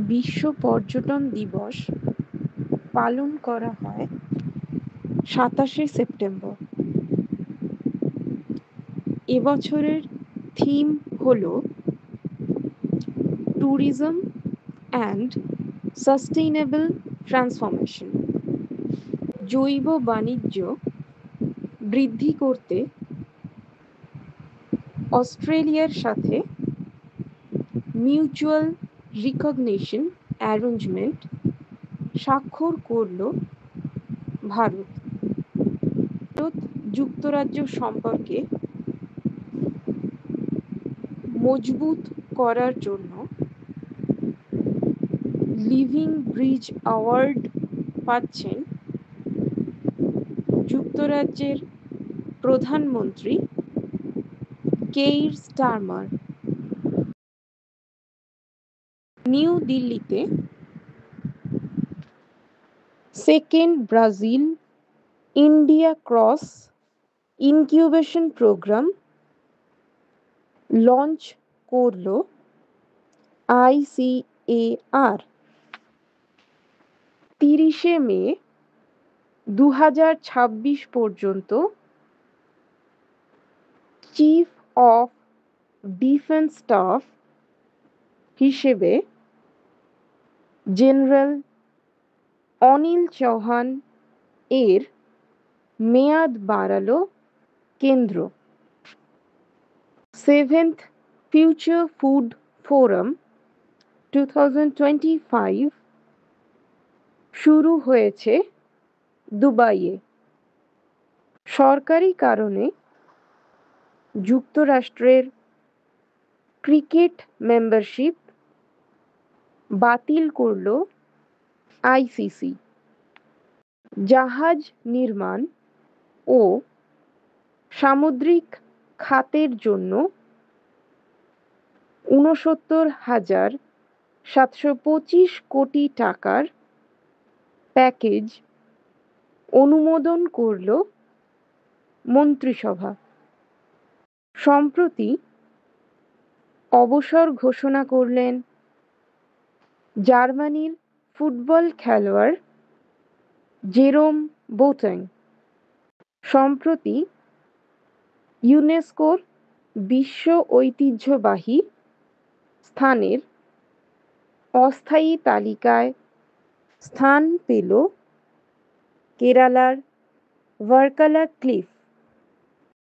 বিশ্ব পর্যটন দিবস পালন করা হয় 27শে সেপ্টেম্বর। এবছরের থিম হলো ট্যুরিজম অ্যান্ড সাস্টেইনেবল ট্রান্সফরমেশন। জৈব বাণিজ্য বৃদ্ধি করতে অস্ট্রেলিয়ার সাথে মিউচুয়াল রিকগনিশন অ্যারেঞ্জমেন্ট স্বাক্ষর করল ভারত। ভারত যুক্তরাজ্য সম্পর্কে মজবুত করার জন্য লিভিং ব্রিজ অ্যাওয়ার্ড পাচ্ছেন যুক্তরাজ্যের প্রধানমন্ত্রী কেইর স্টারমার। নিউ দিল্লিতে second Brazil India cross incubation programme launch করল ICAR। 30শে মে 2026 পর্যন্ত চিফ অফ ডিফেন্স স্টাফ হিসেবে জেনারেল অনিল চৌহান এর মেয়াদ বাড়ালো কেন্দ্র। 7th ফিউচার ফুড ফোরাম 2025 শুরু হয়েছে দুবাইয়ে। সরকারি কারণে যুক্তরাষ্ট্রের ক্রিকেট মেম্বারশিপ বাতিল করল ICC। জাহাজ নির্মাণ ও সামুদ্রিক খাতের জন্য 69,725 কোটি টাকার প্যাকেজ অনুমোদন করল মন্ত্রিসভা। সম্প্রতি অবসর ঘোষণা করলেন জার্মানির ফুটবল খেলোয়াড় জেরোম বোয়াটেং। সম্প্রতি ইউনেস্কোর বিশ্ব ঐতিহ্যবাহী স্থানের অস্থায়ী তালিকায় স্থান পেল কেরালার ভার্কালা ক্লিফ।